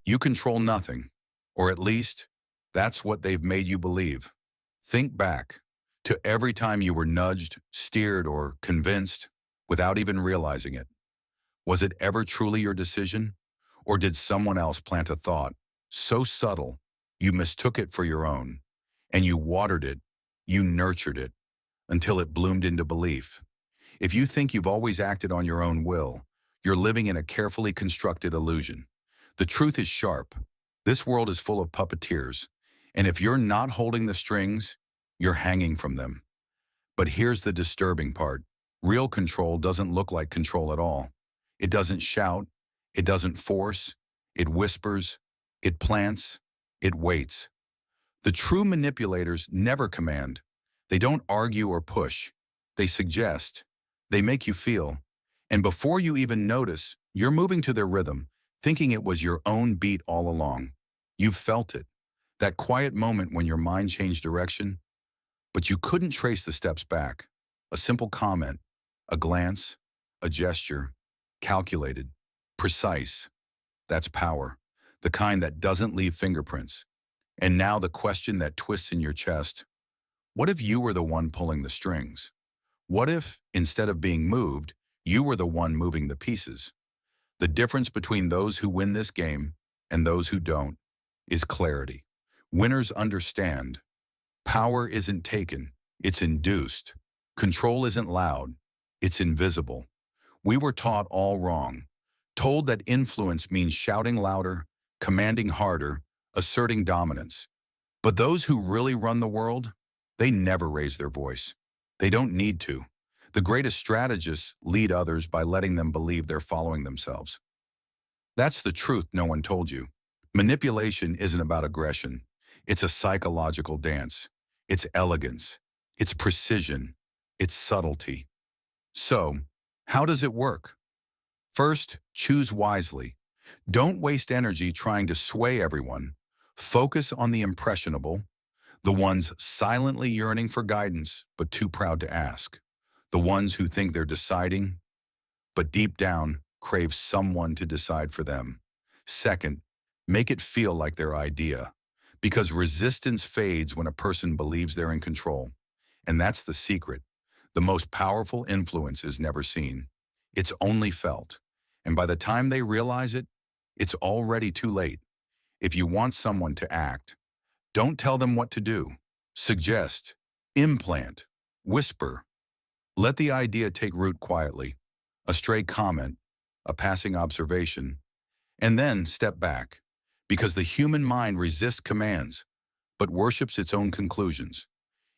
You control nothing, or at least that's what they've made you believe. Think back to every time you were nudged, steered, or convinced without even realizing it. Was it ever truly your decision? Or did someone else plant a thought so subtle you mistook it for your own, and you watered it, you nurtured it, until it bloomed into belief? If you think you've always acted on your own will, you're living in a carefully constructed illusion. The truth is sharp. This world is full of puppeteers, and if you're not holding the strings, you're hanging from them. But here's the disturbing part. Real control doesn't look like control at all. It doesn't shout, it doesn't force, it whispers, it plants, it waits. The true manipulators never command. They don't argue or push. They suggest. They make you feel. And before you even notice, you're moving to their rhythm, thinking it was your own beat all along. You've felt it. That quiet moment when your mind changed direction, but you couldn't trace the steps back. A simple comment, a glance, a gesture, calculated, precise. That's power, the kind that doesn't leave fingerprints. And now the question that twists in your chest: what if you were the one pulling the strings? What if, instead of being moved, you were the one moving the pieces? The difference between those who win this game and those who don't is clarity. Winners understand. Power isn't taken, it's induced. Control isn't loud, it's invisible. We were taught all wrong, told that influence means shouting louder, commanding harder, asserting dominance. But those who really run the world, they never raise their voice. They don't need to. The greatest strategists lead others by letting them believe they're following themselves. That's the truth no one told you. Manipulation isn't about aggression. It's a psychological dance. It's elegance. It's precision. It's subtlety. So, how does it work? First, choose wisely. Don't waste energy trying to sway everyone. Focus on the impressionable, the ones silently yearning for guidance but too proud to ask. The ones who think they're deciding, but deep down crave someone to decide for them. Second, make it feel like their idea, because resistance fades when a person believes they're in control. And that's the secret. The most powerful influence is never seen. It's only felt. And by the time they realize it, it's already too late. If you want someone to act, don't tell them what to do. Suggest, implant, whisper. Let the idea take root quietly, a stray comment, a passing observation, and then step back, because the human mind resists commands, but worships its own conclusions.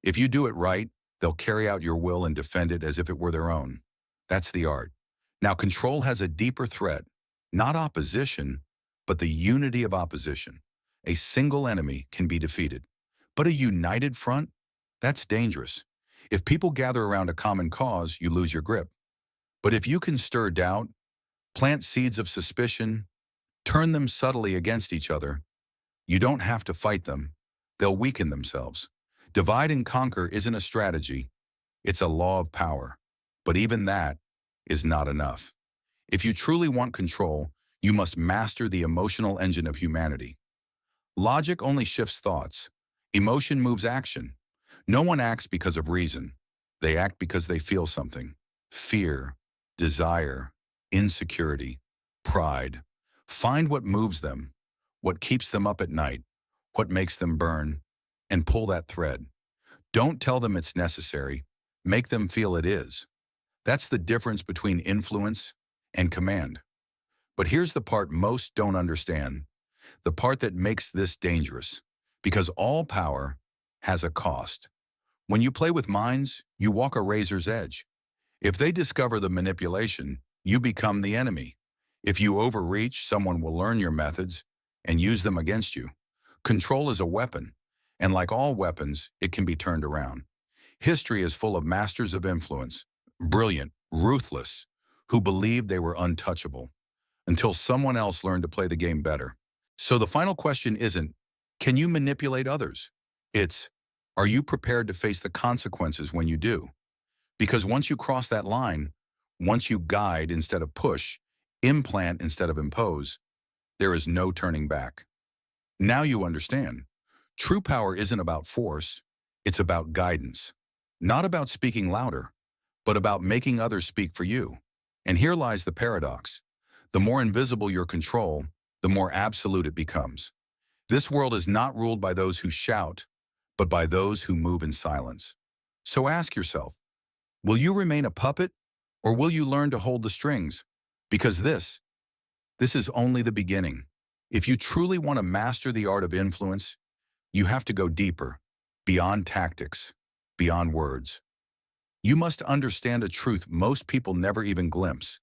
If you do it right, they'll carry out your will and defend it as if it were their own. That's the art. Now, control has a deeper threat, not opposition, but the unity of opposition. A single enemy can be defeated, but a united front? That's dangerous. If people gather around a common cause, you lose your grip. But if you can stir doubt, plant seeds of suspicion, turn them subtly against each other, you don't have to fight them. They'll weaken themselves. Divide and conquer isn't a strategy. It's a law of power. But even that is not enough. If you truly want control, you must master the emotional engine of humanity. Logic only shifts thoughts. Emotion moves action. No one acts because of reason. They act because they feel something. Fear, desire, insecurity, pride. Find what moves them, what keeps them up at night, what makes them burn, and pull that thread. Don't tell them it's necessary. Make them feel it is. That's the difference between influence and command. But here's the part most don't understand, the part that makes this dangerous, because all power has a cost. When you play with minds, you walk a razor's edge. If they discover the manipulation, you become the enemy. If you overreach, someone will learn your methods and use them against you. Control is a weapon, and like all weapons, it can be turned around. History is full of masters of influence, brilliant, ruthless, who believed they were untouchable, until someone else learned to play the game better. So the final question isn't, can you manipulate others? It's, are you prepared to face the consequences when you do? Because once you cross that line, once you guide instead of push, implant instead of impose, there is no turning back. Now you understand. True power isn't about force, it's about guidance. Not about speaking louder, but about making others speak for you. And here lies the paradox. The more invisible your control, the more absolute it becomes. This world is not ruled by those who shout, but by those who move in silence. So ask yourself, will you remain a puppet, or will you learn to hold the strings? Because this is only the beginning. If you truly want to master the art of influence, you have to go deeper, beyond tactics, beyond words. You must understand a truth most people never even glimpse.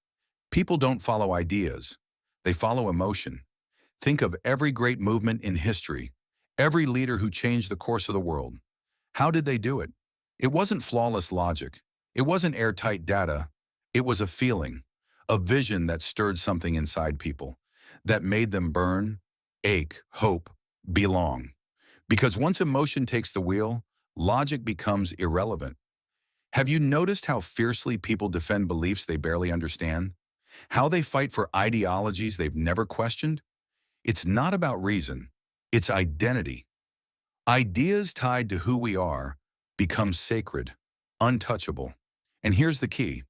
People don't follow ideas. They follow emotion. Think of every great movement in history, every leader who changed the course of the world. How did they do it? It wasn't flawless logic. It wasn't airtight data. It was a feeling, a vision that stirred something inside people, that made them burn, ache, hope, belong. Because once emotion takes the wheel, logic becomes irrelevant. Have you noticed how fiercely people defend beliefs they barely understand? How they fight for ideologies they've never questioned? It's not about reason, it's identity. Ideas tied to who we are become sacred, untouchable. And here's the key.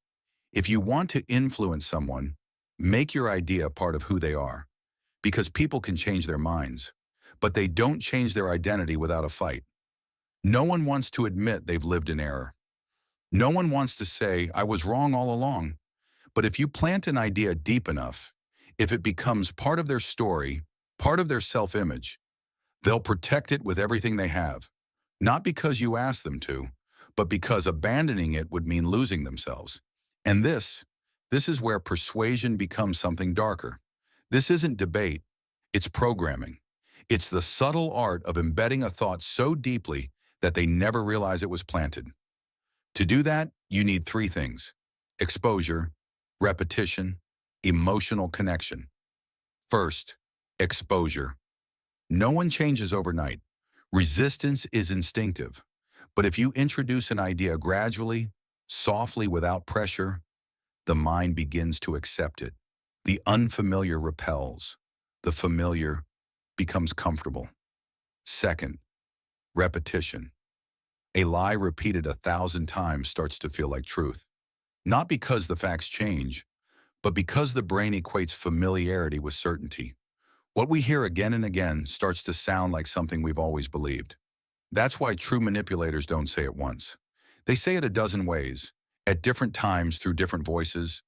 If you want to influence someone, make your idea part of who they are. Because people can change their minds, but they don't change their identity without a fight. No one wants to admit they've lived in error. No one wants to say, I was wrong all along. But if you plant an idea deep enough, if it becomes part of their story, part of their self-image, they'll protect it with everything they have. Not because you asked them to, but because abandoning it would mean losing themselves. And this is where persuasion becomes something darker. This isn't debate, it's programming. It's the subtle art of embedding a thought so deeply that they never realize it was planted. To do that, you need three things: exposure, repetition, emotional connection. First, exposure. No one changes overnight. Resistance is instinctive. But if you introduce an idea gradually, softly, without pressure, the mind begins to accept it. The unfamiliar repels. The familiar becomes comfortable. Second, repetition. A lie repeated 1,000 times starts to feel like truth. Not because the facts change, but because the brain equates familiarity with certainty. What we hear again and again starts to sound like something we've always believed. That's why true manipulators don't say it once. They say it a dozen ways, at different times through different voices,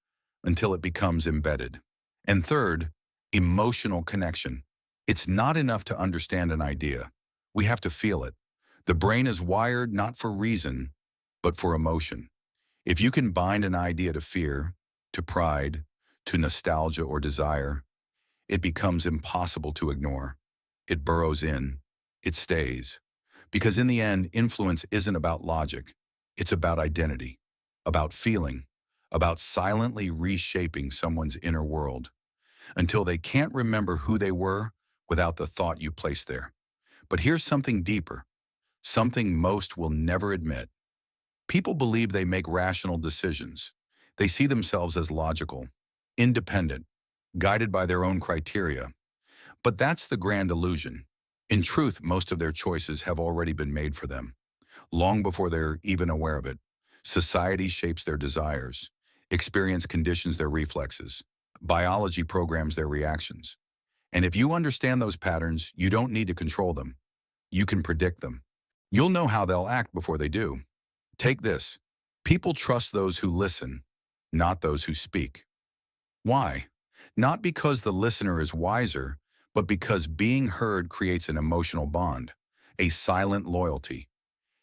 until it becomes embedded. And third, emotional connection. It's not enough to understand an idea. We have to feel it. The brain is wired not for reason, but for emotion. If you can bind an idea to fear, to pride, to nostalgia or desire, it becomes impossible to ignore. It burrows in. It stays. Because in the end, influence isn't about logic. It's about identity, about feeling, about silently reshaping someone's inner world until they can't remember who they were without the thought you placed there. But here's something deeper, something most will never admit. People believe they make rational decisions. They see themselves as logical, independent, guided by their own criteria. But that's the grand illusion. In truth, most of their choices have already been made for them, long before they're even aware of it. Society shapes their desires. Experience conditions their reflexes. Biology programs their reactions. And if you understand those patterns, you don't need to control them. You can predict them. You'll know how they'll act before they do. Take this. People trust those who listen, not those who speak. Why? Not because the listener is wiser, but because being heard creates an emotional bond, a silent loyalty.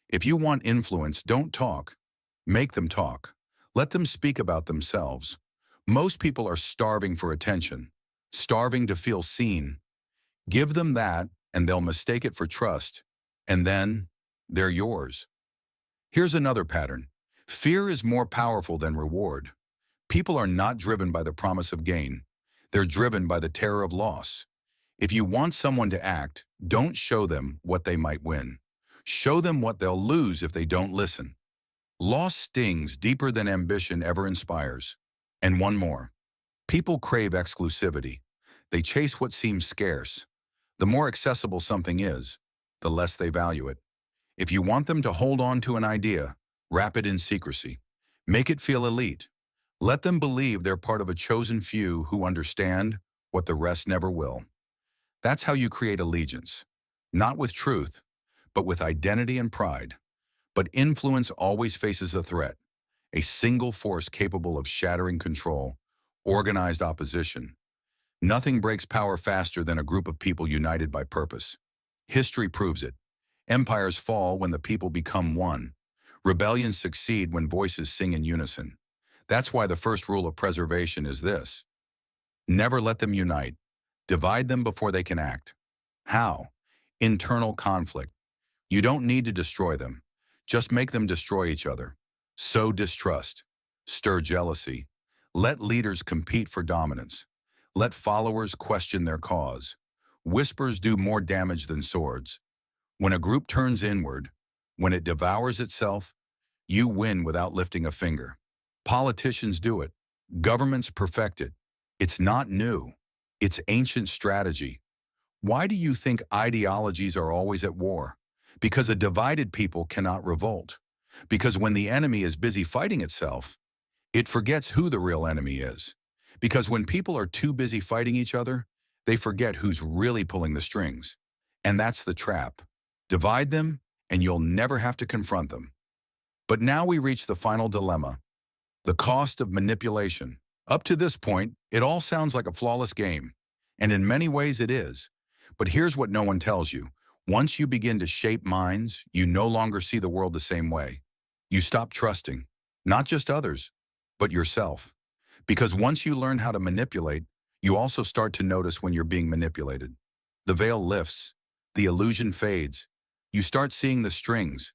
If you want influence, don't talk. Make them talk. Let them speak about themselves. Most people are starving for attention, starving to feel seen. Give them that, and they'll mistake it for trust. And then, they're yours. Here's another pattern. Fear is more powerful than reward. People are not driven by the promise of gain. They're driven by the terror of loss. If you want someone to act, don't show them what they might win. Show them what they'll lose if they don't listen. Loss stings deeper than ambition ever inspires. And one more. People crave exclusivity. They chase what seems scarce. The more accessible something is, the less they value it. If you want them to hold on to an idea, wrap it in secrecy. Make it feel elite. Let them believe they're part of a chosen few who understand what the rest never will. That's how you create allegiance. Not with truth, but with identity and pride. But influence always faces a threat, a single force capable of shattering control, organized opposition. Nothing breaks power faster than a group of people united by purpose. History proves it. Empires fall when the people become one. Rebellions succeed when voices sing in unison. That's why the first rule of preservation is this: never let them unite. Divide them before they can act. How? Internal conflict. You don't need to destroy them. Just make them destroy each other. Sow distrust. Stir jealousy. Let leaders compete for dominance. Let followers question their cause. Whispers do more damage than swords. When a group turns inward, when it devours itself, you win without lifting a finger. Politicians do it. Governments perfect it. It's not new. It's ancient strategy. Why do you think ideologies are always at war? Because a divided people cannot revolt. Because when the enemy is busy fighting itself, it forgets who the real enemy is. Because when people are too busy fighting each other, they forget who's really pulling the strings. And that's the trap. Divide them, and you'll never have to confront them. But now we reach the final dilemma: the cost of manipulation. Up to this point, it all sounds like a flawless game. And in many ways it is. But here's what no one tells you. Once you begin to shape minds, you no longer see the world the same way. You stop trusting, not just others, but yourself. Because once you learn how to manipulate, you also start to notice when you're being manipulated. The veil lifts, the illusion fades. You start seeing the strings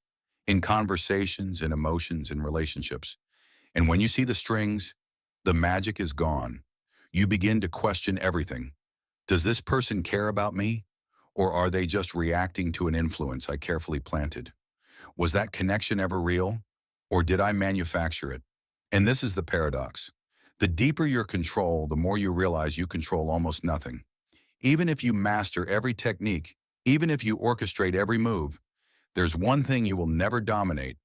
in conversations, in emotions, in relationships. And when you see the strings, the magic is gone. You begin to question everything. Does this person care about me? Or are they just reacting to an influence I carefully planted? Was that connection ever real? Or did I manufacture it? And this is the paradox. The deeper your control, the more you realize you control almost nothing. Even if you master every technique, even if you orchestrate every move, there's one thing you will never dominate: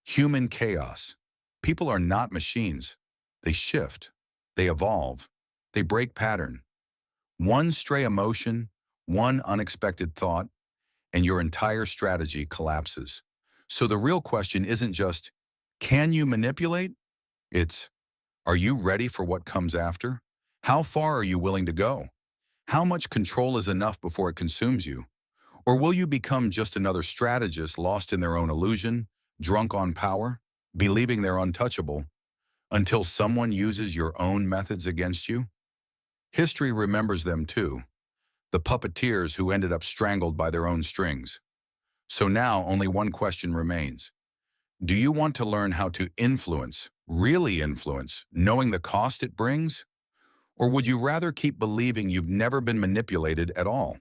human chaos. People are not machines. They shift. They evolve. They break pattern. One stray emotion, one unexpected thought, and your entire strategy collapses. So the real question isn't just, can you manipulate? It's, are you ready for what comes after? How far are you willing to go? How much control is enough before it consumes you? Or will you become just another strategist lost in their own illusion, drunk on power, believing they're untouchable, until someone uses your own methods against you? History remembers them too, the puppeteers who ended up strangled by their own strings. So now only one question remains. Do you want to learn how to influence, really influence, knowing the cost it brings? Or would you rather keep believing you've never been manipulated at all?